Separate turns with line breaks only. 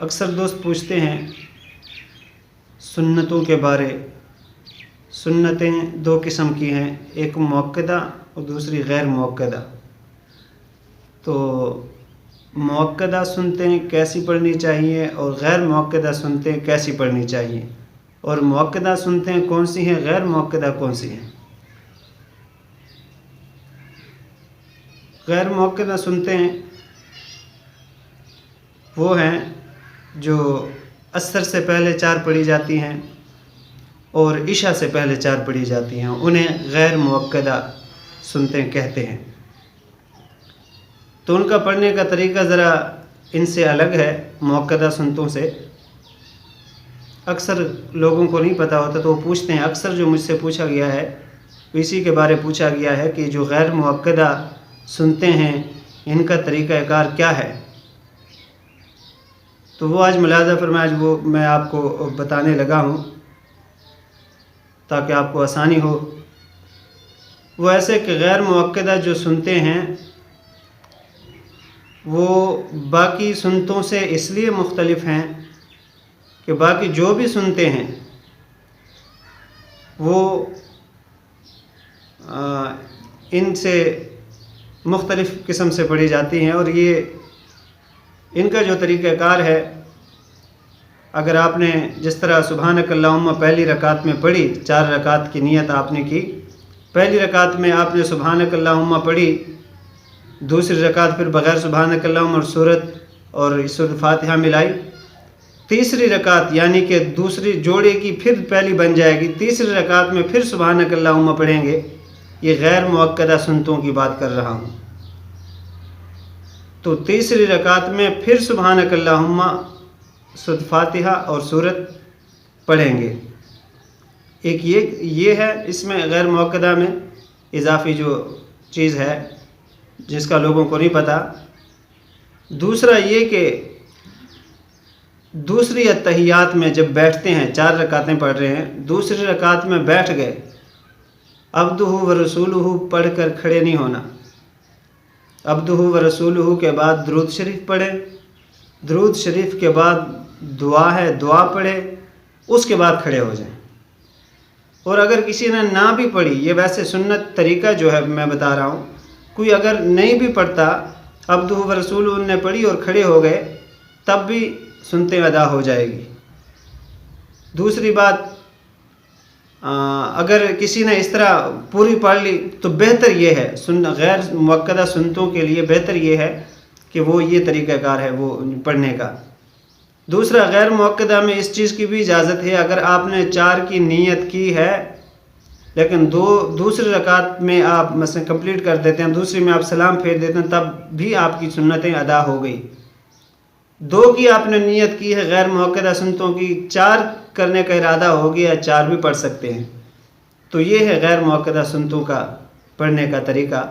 اکثر دوست پوچھتے ہیں سنتوں کے بارے. سنتیں دو قسم کی ہیں، ایک مؤکدہ اور دوسری غیر مؤکدہ. تو مؤکدہ سنتیں کیسی پڑھنی چاہیے اور غیر مؤکدہ سنتیں کیسی پڑھنی چاہیے، اور مؤکدہ سنتیں کون سی ہیں، غیر مؤکدہ کون سی ہیں. غیر مؤکدہ سنتیں وہ ہیں جو عصر سے پہلے 4 پڑھی جاتی ہیں اور عشاء سے پہلے 4 پڑھی جاتی ہیں، انہیں غیر مؤکدہ سنتیں کہتے ہیں. تو ان کا پڑھنے کا طریقہ ذرا ان سے الگ ہے مؤکدہ سنتوں سے. اکثر لوگوں کو نہیں پتہ ہوتا تو وہ پوچھتے ہیں. اکثر جو مجھ سے پوچھا گیا ہے اسی کے بارے پوچھا گیا ہے کہ جو غیر مؤکدہ سنتے ہیں ان کا طریقہ کار کیا ہے. تو وہ آج ملاحظہ فرمائے، آج وہ میں آپ کو بتانے لگا ہوں تاکہ آپ کو آسانی ہو. وہ ایسے کہ غیر مؤکدہ جو سنتے ہیں وہ باقی سنتوں سے اس لیے مختلف ہیں کہ باقی جو بھی سنتے ہیں وہ ان سے مختلف قسم سے پڑھی جاتی ہیں. اور یہ ان کا جو طریقہ کار ہے، اگر آپ نے جس طرح سبحانک اللہم پہلی رکعت میں پڑھی، 4 رکعت کی نیت آپ نے کی، پہلی رکعت میں آپ نے سبحانک اللہم پڑھی، دوسری رکعت پھر بغیر سبحانک اللہم اور سورت فاتحہ ملائی، تیسری رکعت یعنی کہ دوسری جوڑے کی پھر پہلی بن جائے گی، تیسری رکعت میں پھر سبحانک اللہم پڑھیں گے. یہ غیر مؤکدہ سنتوں کی بات کر رہا ہوں. تو تیسری رکعت میں پھر سبحانک اللہم فاتحہ اور سورت پڑھیں گے. ایک یہ ہے، اس میں غیر مؤکدہ میں اضافی جو چیز ہے جس کا لوگوں کو نہیں پتہ. دوسرا یہ کہ دوسری اتحیات میں جب بیٹھتے ہیں، 4 رکعتیں پڑھ رہے ہیں، دوسری رکعت میں بیٹھ گئے، عبدہ و رسولہ پڑھ کر کھڑے نہیں ہونا. عبدہ و رسولہ کے بعد درود شریف پڑھیں، درود شریف کے بعد دعا ہے، دعا پڑھے، اس کے بعد کھڑے ہو جائیں. اور اگر کسی نے نہ بھی پڑھی، یہ ویسے سنت طریقہ جو ہے میں بتا رہا ہوں، کوئی اگر نہیں بھی پڑھتا، عبدہ و رسولہ نے پڑھی اور کھڑے ہو گئے، تب بھی سنتیں ادا ہو جائے گی. دوسری بات، اگر کسی نے اس طرح پوری پڑھ لی تو بہتر یہ ہے، غیر مؤکدہ سنتوں کے لیے بہتر یہ ہے کہ وہ یہ طریقہ کار ہے وہ پڑھنے کا. دوسرا، غیر مؤکدہ میں اس چیز کی بھی اجازت ہے، اگر آپ نے 4 کی نیت کی ہے لیکن دوسری رکعت میں آپ مثلا کمپلیٹ کر دیتے ہیں، دوسری میں آپ سلام پھیر دیتے ہیں، تب بھی آپ کی سنتیں ادا ہو گئی. 2 کی آپ نے نیت کی ہے غیر مؤکدہ سنتوں کی، 4 کرنے کا ارادہ ہو گیا، 4 بھی پڑھ سکتے ہیں. تو یہ ہے غیر مؤکدہ سنتوں کا پڑھنے کا طریقہ.